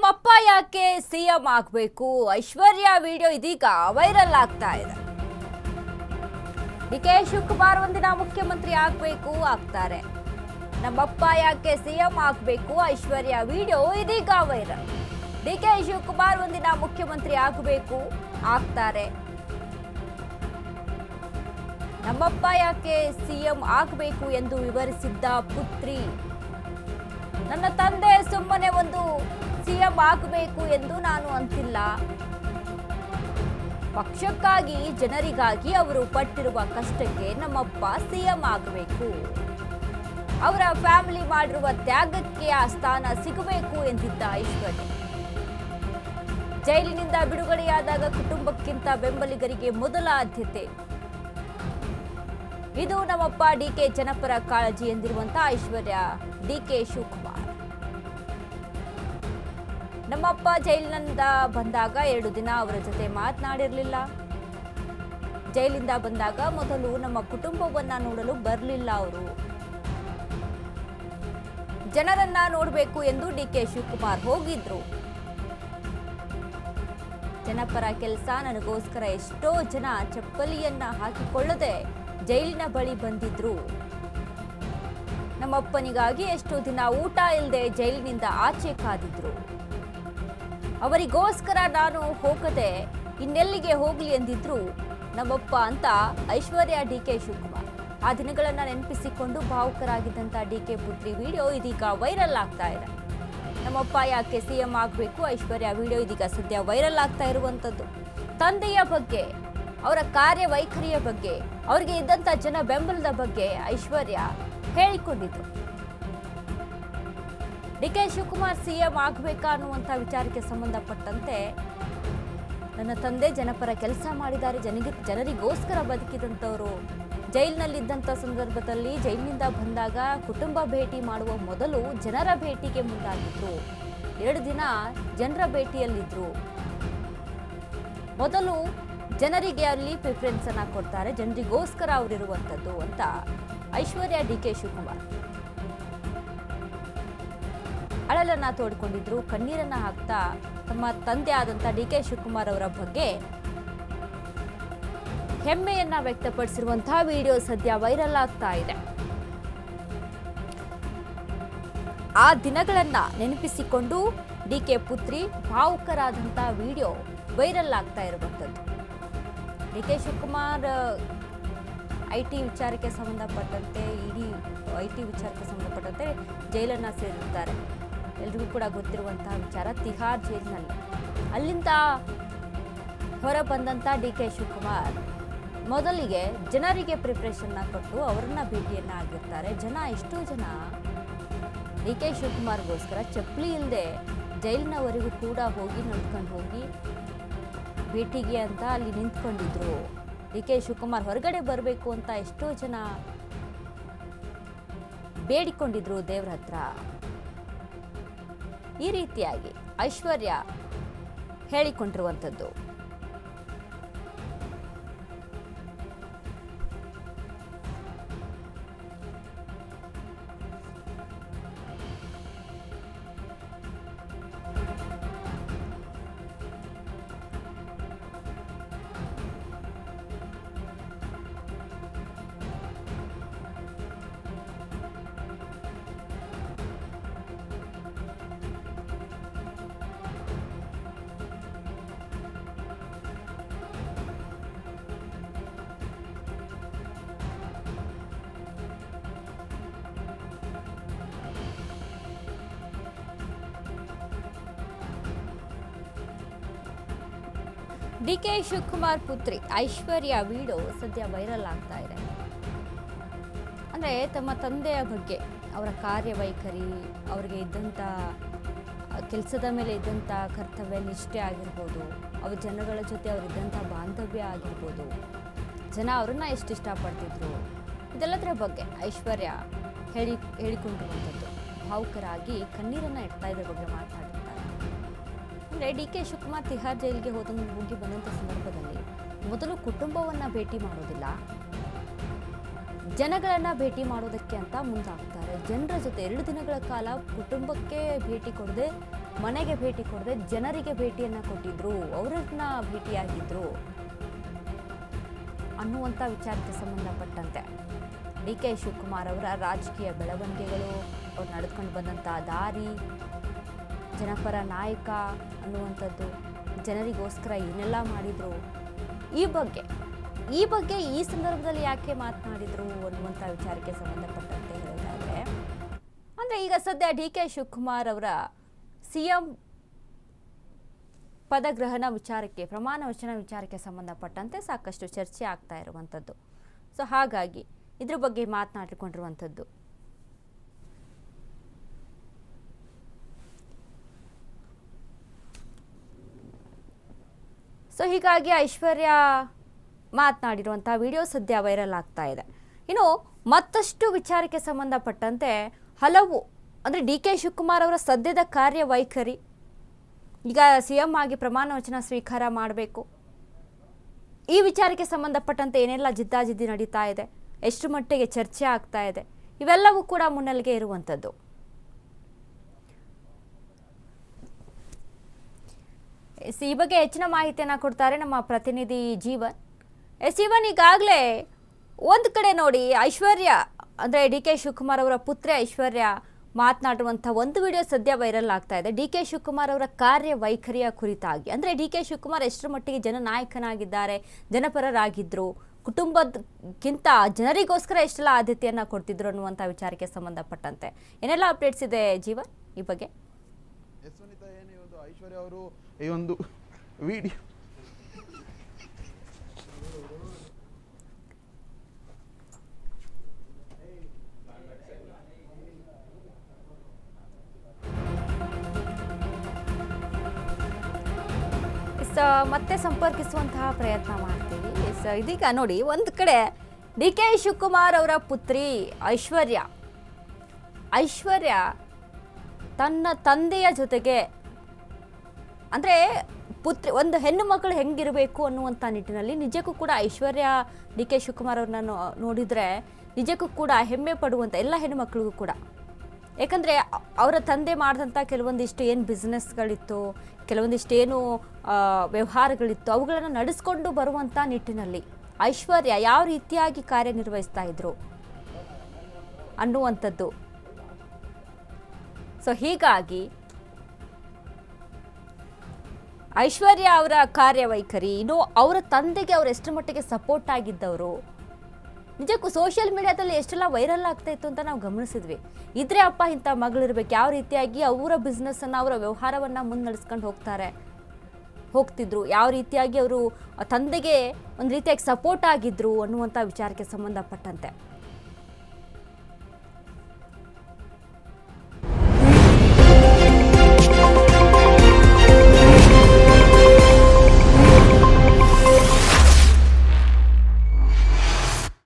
ನಮ್ಮಪ್ಪ ಯಾಕೆ ಸಿಎಂ ಆಗಬೇಕು? ಐಶ್ವರ್ಯ ವಿಡಿಯೋ ಇದೀಗ ವೈರಲ್ ಆಗ್ತಾ ಇದೆ. ಡಿಕೆ ಶಿವಕುಮಾರ್ ಒಂದಿನ ಮುಖ್ಯಮಂತ್ರಿ ಆಗಬೇಕು, ಆಗ್ತಾರೆ. ನಮ್ಮಪ್ಪ ಯಾಕೆ ಸಿಎಂ ಆಗಬೇಕು? ಐಶ್ವರ್ಯ ವಿಡಿಯೋ ಇದೀಗ ವೈರಲ್. ಡಿಕೆ ಶಿವಕುಮಾರ್ ಒಂದಿನ ಮುಖ್ಯಮಂತ್ರಿ ಆಗಬೇಕು, ಆಗ್ತಾರೆ. ನಮ್ಮಪ್ಪ ಯಾಕೆ ಸಿಎಂ ಆಗಬೇಕು ಎಂದು ವಿವರಿಸಿದ್ದ ಪುತ್ರಿ, ನನ್ನ ತಂದೆ ಸುಮ್ಮನೆ ಒಂದು ಸಿಎಂ ಆಗಬೇಕು ಎಂದು ನಾನು ಅಂತಿಲ್ಲ. ಪಕ್ಷಕ್ಕಾಗಿ, ಜನರಿಗಾಗಿ ಅವರು ಪಟ್ಟಿರುವ ಕಷ್ಟಕ್ಕೆ ನಮ್ಮಪ್ಪ ಸಿಎಂ ಆಗಬೇಕು. ಅವರ ಫ್ಯಾಮಿಲಿ ಮಾಡಿರುವ ತ್ಯಾಗಕ್ಕೆ ಆ ಸ್ಥಾನ ಸಿಗಬೇಕು ಎಂದಿದ್ದ ಐಶ್ವರ್ಯ. ಜೈಲಿನಿಂದ ಬಿಡುಗಡೆಯಾದಾಗ ಕುಟುಂಬಕ್ಕಿಂತ ಬೆಂಬಲಿಗರಿಗೆ ಮೊದಲ ಆದ್ಯತೆ. ಇದು ನಮ್ಮಪ್ಪ ಡಿಕೆ ಜನಪರ ಕಾಳಜಿ ಎಂದಿರುವಂತಹ ಐಶ್ವರ್ಯ ಡಿಕೆ ಶಿವಕುಮಾರ್. ನಮ್ಮಪ್ಪ ಜೈಲಿನಿಂದ ಬಂದಾಗ 2 ದಿನ ಅವರ ಜೊತೆ ಮಾತನಾಡಿರಲಿಲ್ಲ. ಜೈಲಿಂದ ಬಂದಾಗ ಮೊದಲು ನಮ್ಮ ಕುಟುಂಬವನ್ನ ನೋಡಲು ಬರಲಿಲ್ಲ. ಅವರು ಜನರನ್ನ ನೋಡಬೇಕು ಎಂದು ಡಿಕೆ ಶಿವಕುಮಾರ್ ಹೋಗಿದ್ರು. ಜನಪರ ಕೆಲಸ ನನಗೋಸ್ಕರ ಎಷ್ಟೋ ಜನ ಚಪ್ಪಲಿಯನ್ನ ಹಾಕಿಕೊಳ್ಳದೆ ಜೈಲಿನ ಬಳಿ ಬಂದಿದ್ರು. ನಮ್ಮಪ್ಪನಿಗಾಗಿ ಎಷ್ಟೋ ದಿನ ಊಟ ಇಲ್ಲದೆ ಜೈಲಿನಿಂದ ಆಚೆ ಕಾದಿದ್ರು. ಅವರಿಗೋಸ್ಕರ ನಾನು ಹೋಗದೆ ಇನ್ನೆಲ್ಲಿಗೆ ಹೋಗ್ಲಿ ಎಂದಿದ್ರು ನಮ್ಮಪ್ಪ ಅಂತ ಐಶ್ವರ್ಯ ಡಿಕೆ ಶಿವಕುಮಾರ್. ಆ ದಿನಗಳನ್ನ ನೆನಪಿಸಿಕೊಂಡು ಭಾವುಕರಾಗಿದ್ದಂತ ಡಿಕೆ ಪುತ್ರಿ ವಿಡಿಯೋ ಇದೀಗ ವೈರಲ್ ಆಗ್ತಾ ಇದೆ. ನಮ್ಮಪ್ಪ ಯಾಕೆ ಸಿಎಂ ಆಗಬೇಕು? ಐಶ್ವರ್ಯ ವಿಡಿಯೋ ಇದೀಗ ಸದ್ಯ ವೈರಲ್ ಆಗ್ತಾ ಇರುವಂತದ್ದು. ತಂದೆಯ ಬಗ್ಗೆ, ಅವರ ಕಾರ್ಯವೈಖರಿಯ ಬಗ್ಗೆ, ಅವರಿಗೆ ಇದ್ದಂತ ಜನ ಬೆಂಬಲದ ಬಗ್ಗೆ ಐಶ್ವರ್ಯ ಹೇಳಿಕೊಂಡಿದ್ರು. ಡಿಕೆ ಶಿವಕುಮಾರ್ ಸಿಎಂ ಆಗಬೇಕಾ ಅನ್ನುವಂಥ ವಿಚಾರಕ್ಕೆ ಸಂಬಂಧಪಟ್ಟಂತೆ, ನನ್ನ ತಂದೆ ಜನಪರ ಕೆಲಸ ಮಾಡಿದ್ದಾರೆ, ಜನರಿಗೋಸ್ಕರ ಬದುಕಿದಂಥವರು. ಜೈಲಿನಲ್ಲಿದ್ದಂಥ ಸಂದರ್ಭದಲ್ಲಿ ಜೈಲಿನಿಂದ ಬಂದಾಗ ಕುಟುಂಬ ಭೇಟಿ ಮಾಡುವ ಮೊದಲು ಜನರ ಭೇಟಿಗೆ ಮುಂದಾಗಿದ್ರು. 2 ದಿನ ಜನರ ಭೇಟಿಯಲ್ಲಿದ್ರು. ಮೊದಲು ಜನರಿಗೆ ಅಲ್ಲಿ ಪ್ರಿಫರೆನ್ಸ್ ಅನ್ನ ಕೊಡ್ತಾರೆ, ಜನರಿಗೋಸ್ಕರ ಅವರಿರುವಂಥದ್ದು ಅಂತ ಐಶ್ವರ್ಯ ಡಿಕೆ ಶಿವಕುಮಾರ್ ಅಳಲನ್ನ ತೋಡ್ಕೊಂಡಿದ್ರು. ಕಣ್ಣೀರನ್ನ ಹಾಕ್ತಾ ತಮ್ಮ ತಂದೆ ಆದಂತ ಡಿಕೆ ಶಿವಕುಮಾರ್ ಅವರ ಬಗ್ಗೆ ಹೆಮ್ಮೆಯನ್ನ ವ್ಯಕ್ತಪಡಿಸಿರುವಂತಹ ವಿಡಿಯೋ ಸದ್ಯ ವೈರಲ್ ಆಗ್ತಾ ಇದೆ. ಆ ದಿನಗಳನ್ನ ನೆನಪಿಸಿಕೊಂಡು ಡಿಕೆ ಪುತ್ರಿ ಭಾವುಕರಾದಂತಹ ವಿಡಿಯೋ ವೈರಲ್ ಆಗ್ತಾ ಇರುವಂಥದ್ದು. ಡಿಕೆ ಶಿವಕುಮಾರ್ ಐಟಿ ವಿಚಾರಕ್ಕೆ ಸಂಬಂಧಪಟ್ಟಂತೆ, ಇಡೀ ಐಟಿ ವಿಚಾರಕ್ಕೆ ಸಂಬಂಧಪಟ್ಟಂತೆ ಜೈಲನ್ನ ಸೇರಿರ್ತಾರೆ. ಎಲ್ರಿಗೂ ಕೂಡ ಗೊತ್ತಿರುವಂತಹ ವಿಚಾರ. ತಿಹಾರ್ ಜೈಲಿನಲ್ಲಿ ಅಲ್ಲಿಂದ ಹೊರ ಬಂದಂತ ಡಿಕೆ ಶಿವಕುಮಾರ್ ಮೊದಲಿಗೆ ಜನರಿಗೆ ಪ್ರಿಪ್ರೇಷನ್ನ ಕೊಟ್ಟು ಅವರನ್ನ ಭೇಟಿಯನ್ನ ಆಗಿರ್ತಾರೆ. ಎಷ್ಟೋ ಜನ ಡಿಕೆ ಶಿವಕುಮಾರ್ಗೋಸ್ಕರ ಚಪ್ಪಲಿ ಇಲ್ಲದೆ ಜೈಲಿನವರೆಗೂ ಕೂಡ ಹೋಗಿ ನಡ್ಕೊಂಡು ಹೋಗಿ ಭೇಟಿಗೆ ಅಂತ ಅಲ್ಲಿ ನಿಂತ್ಕೊಂಡಿದ್ರು. ಡಿಕೆ ಶಿವಕುಮಾರ್ ಹೊರಗಡೆ ಬರಬೇಕು ಅಂತ ಎಷ್ಟೋ ಜನ ಬೇಡಿಕೊಂಡಿದ್ರು ದೇವ್ರ ಹತ್ರ. ಈ ರೀತಿಯಾಗಿ ಐಶ್ವರ್ಯ ಹೇಳಿಕೊಂಡಿರುವಂಥದ್ದು. ಡಿಕೆ ಶಿವಕುಮಾರ್ ಪುತ್ರಿ ಐಶ್ವರ್ಯ ವಿಡಿಯೋ ಸದ್ಯ ವೈರಲ್ ಆಗ್ತಾ ಇದೆ. ಅಂದರೆ ತಮ್ಮ ತಂದೆಯ ಬಗ್ಗೆ, ಅವರ ಕಾರ್ಯವೈಖರಿ, ಅವರಿಗೆ ಇದ್ದಂಥ ಕೆಲಸದ ಮೇಲೆ ಇದ್ದಂಥ ಕರ್ತವ್ಯ ನಿಷ್ಠೆ ಆಗಿರ್ಬೋದು, ಅವ್ರ ಜನಗಳ ಜೊತೆ ಅವರಿದ್ದಂಥ ಬಾಂಧವ್ಯ ಆಗಿರ್ಬೋದು, ಜನ ಅವರನ್ನ ಎಷ್ಟು ಇಷ್ಟಪಡ್ತಿದ್ರು, ಇದೆಲ್ಲದರ ಬಗ್ಗೆ ಐಶ್ವರ್ಯ ಹೇಳಿಕೊಂಡಿರುವಂಥದ್ದು. ಭಾವುಕರಾಗಿ ಕಣ್ಣೀರನ್ನು ಇಡ್ತಾ ಇದ್ರ ಬಗ್ಗೆ ಮಾತಾಡ್ತಾರೆ. ಅಂದರೆ ಡಿಕೆ ಶಿವಕುಮಾರ್ ತಿಹಾರ್ ಜೈಲಿಗೆ ಹೋಗಿ ಬಂದಂಥ ಸಂದರ್ಭದಲ್ಲಿ ಮೊದಲು ಕುಟುಂಬವನ್ನು ಭೇಟಿ ಮಾಡೋದಿಲ್ಲ, ಜನಗಳನ್ನ ಭೇಟಿ ಮಾಡೋದಕ್ಕೆ ಅಂತ ಮುಂದಾಗ್ತಾರೆ. ಜನರ ಜೊತೆ 2 ದಿನಗಳ ಕಾಲ ಕುಟುಂಬಕ್ಕೆ ಭೇಟಿ ಕೊಡದೆ ಮನೆಗೆ ಭೇಟಿ ಕೊಡದೆ ಜನರಿಗೆ ಭೇಟಿಯನ್ನು ಕೊಟ್ಟಿದ್ರು, ಅವರನ್ನ ಭೇಟಿಯಾಗಿದ್ರು ಅನ್ನುವಂಥ ವಿಚಾರಕ್ಕೆ ಸಂಬಂಧಪಟ್ಟಂತೆ ಡಿ ಕೆ ಶಿವಕುಮಾರ್ ಅವರ ರಾಜಕೀಯ ಬೆಳವಣಿಗೆಗಳು, ಅವ್ರು ನಡೆದುಕೊಂಡು ಬಂದಂಥ ದಾರಿ, ಜನಪರ ನಾಯಕ ಅನ್ನುವಂಥದ್ದು, ಜನರಿಗೋಸ್ಕರ ಏನೆಲ್ಲ ಮಾಡಿದರು, ಈ ಬಗ್ಗೆ ಈ ಸಂದರ್ಭದಲ್ಲಿ ಯಾಕೆ ಮಾತನಾಡಿದರು ಅನ್ನುವಂಥ ವಿಚಾರಕ್ಕೆ ಸಂಬಂಧಪಟ್ಟಂತೆ ಹೇಳೋದಾದರೆ, ಅಂದರೆ ಈಗ ಸದ್ಯ ಡಿ ಕೆ ಶಿವಕುಮಾರ್ ಅವರ CM ಪದಗ್ರಹಣ ವಿಚಾರಕ್ಕೆ, ಪ್ರಮಾಣ ವಚನ ವಿಚಾರಕ್ಕೆ ಸಂಬಂಧಪಟ್ಟಂತೆ ಸಾಕಷ್ಟು ಚರ್ಚೆ ಆಗ್ತಾ ಇರುವಂಥದ್ದು. ಸೊ ಹಾಗಾಗಿ ಇದ್ರ ಬಗ್ಗೆ ಮಾತನಾಡಿಕೊಂಡಿರುವಂಥದ್ದು. ಸೊ ಹೀಗಾಗಿ ಐಶ್ವರ್ಯ ಮಾತನಾಡಿರುವಂಥ ವಿಡಿಯೋ ಸದ್ಯ ವೈರಲ್ ಆಗ್ತಾ ಇದೆ. ಇನ್ನು ಮತ್ತಷ್ಟು ವಿಚಾರಕ್ಕೆ ಸಂಬಂಧಪಟ್ಟಂತೆ ಹಲವು, ಅಂದರೆ ಡಿ ಕೆ ಶಿವಕುಮಾರ್ ಅವರ ಸದ್ಯದ ಕಾರ್ಯವೈಖರಿ, ಈಗ CM ಆಗಿ ಪ್ರಮಾಣ ವಚನ ಸ್ವೀಕಾರ ಮಾಡಬೇಕು, ಈ ವಿಚಾರಕ್ಕೆ ಸಂಬಂಧಪಟ್ಟಂತೆ ಏನೆಲ್ಲ ಜಿದ್ದಾಜಿದ್ದಿ ನಡೀತಾ ಇದೆ, ಎಷ್ಟು ಮಟ್ಟಿಗೆ ಚರ್ಚೆ ಆಗ್ತಾ ಇದೆ, ಇವೆಲ್ಲವೂ ಕೂಡ ಮುನ್ನೆಲೆಗೆ ಇರುವಂಥದ್ದು. ಈ ಬಗ್ಗೆ ಹೆಚ್ಚಿನ ಮಾಹಿತಿಯನ್ನು ಕೊಡ್ತಾರೆ ನಮ್ಮ ಪ್ರತಿನಿಧಿ ಜೀವನ್. ಜೀವನ್, ಈಗಾಗಲೇ ಒಂದು ಕಡೆ ನೋಡಿ ಐಶ್ವರ್ಯ, ಅಂದರೆ ಡಿ ಕೆ ಶಿವಕುಮಾರ್ ಅವರ ಪುತ್ರಿ ಐಶ್ವರ್ಯ ಮಾತನಾಡುವಂಥ ಒಂದು ವಿಡಿಯೋ ಸದ್ಯ ವೈರಲ್ ಆಗ್ತಾ ಇದೆ. ಡಿ ಕೆ ಶಿವಕುಮಾರ್ ಅವರ ಕಾರ್ಯವೈಖರಿಯ ಕುರಿತಾಗಿ, ಅಂದರೆ ಡಿ ಕೆ ಶಿವಕುಮಾರ್ ಎಷ್ಟರ ಮಟ್ಟಿಗೆ ಜನನಾಯಕನಾಗಿದ್ದಾರೆ, ಜನಪರರಾಗಿದ್ದರು, ಕುಟುಂಬಕ್ಕಿಂತ ಜನರಿಗೋಸ್ಕರ ಎಷ್ಟೆಲ್ಲ ಆದ್ಯತೆಯನ್ನು ಕೊಡ್ತಿದ್ರು ಅನ್ನುವಂಥ ವಿಚಾರಕ್ಕೆ ಸಂಬಂಧಪಟ್ಟಂತೆ ಏನೆಲ್ಲ ಅಪ್ಡೇಟ್ಸ್ ಇದೆ ಜೀವನ್ ಈ ಬಗ್ಗೆ? ಐಶ್ವರ್ಯ ಅವರು ಈ ಒಂದು ವಿಡಿಯೋ ಮತ್ತೆ ಸಂಪರ್ಕಿಸುವಂತಹ ಪ್ರಯತ್ನ ಮಾಡ್ತೀವಿ. ಇದೀಗ ನೋಡಿ, ಒಂದು ಕಡೆ ಡಿ ಕೆ ಶಿವಕುಮಾರ್ ಅವರ ಪುತ್ರಿ ಐಶ್ವರ್ಯ ತನ್ನ ತಂದೆಯ ಜೊತೆಗೆ, ಅಂದರೆ ಪುತ್ರಿ, ಒಂದು ಹೆಣ್ಣು ಮಕ್ಕಳು ಹೆಂಗಿರಬೇಕು ಅನ್ನುವಂಥ ನಿಟ್ಟಿನಲ್ಲಿ ನಿಜಕ್ಕೂ ಕೂಡ ಐಶ್ವರ್ಯ ಡಿ ಕೆ ಶಿವಕುಮಾರ್ ಅವ್ರನ್ನ ನೋಡಿದರೆ ನಿಜಕ್ಕೂ ಕೂಡ ಹೆಮ್ಮೆ ಪಡುವಂಥ ಎಲ್ಲ ಹೆಣ್ಣು ಮಕ್ಕಳಿಗೂ ಕೂಡ. ಯಾಕಂದರೆ ಅವರ ತಂದೆ ಮಾಡಿದಂಥ ಕೆಲವೊಂದಿಷ್ಟು ಏನು ಬಿಸ್ನೆಸ್ಗಳಿತ್ತು, ಕೆಲವೊಂದಿಷ್ಟು ಏನು ವ್ಯವಹಾರಗಳಿತ್ತು, ಅವುಗಳನ್ನು ನಡೆಸ್ಕೊಂಡು ಬರುವಂಥ ನಿಟ್ಟಿನಲ್ಲಿ ಐಶ್ವರ್ಯ ಯಾವ ರೀತಿಯಾಗಿ ಕಾರ್ಯನಿರ್ವಹಿಸ್ತಾ ಇದ್ರು ಅನ್ನುವಂಥದ್ದು. ಸೊ ಹೀಗಾಗಿ ಐಶ್ವರ್ಯ ಅವರ ಕಾರ್ಯವೈಖರಿ, ಇನ್ನು ಅವರ ತಂದೆಗೆ ಅವರು ಎಷ್ಟು ಮಟ್ಟಿಗೆ ಸಪೋರ್ಟ್ ಆಗಿದ್ದವರು, ನಿಜಕ್ಕೂ ಸೋಷಿಯಲ್ ಮೀಡಿಯಾದಲ್ಲಿ ಎಷ್ಟೆಲ್ಲ ವೈರಲ್ ಆಗ್ತಾ ಇತ್ತು ಅಂತ ನಾವು ಗಮನಿಸಿದ್ವಿ. ಇದ್ರೆ ಅಪ್ಪ ಇಂಥ ಮಗಳಿರ್ಬೇಕು, ಯಾವ ರೀತಿಯಾಗಿ ಅವರ ಬಿಸ್ನೆಸ್ಸನ್ನು, ಅವರ ವ್ಯವಹಾರವನ್ನು ಮುನ್ನಡೆಸ್ಕೊಂಡು ಹೋಗ್ತಿದ್ರು, ಯಾವ ರೀತಿಯಾಗಿ ಅವರು ತಂದೆಗೆ ಒಂದು ರೀತಿಯಾಗಿ ಸಪೋರ್ಟ್ ಆಗಿದ್ರು ಅನ್ನುವಂಥ ವಿಚಾರಕ್ಕೆ ಸಂಬಂಧಪಟ್ಟಂತೆ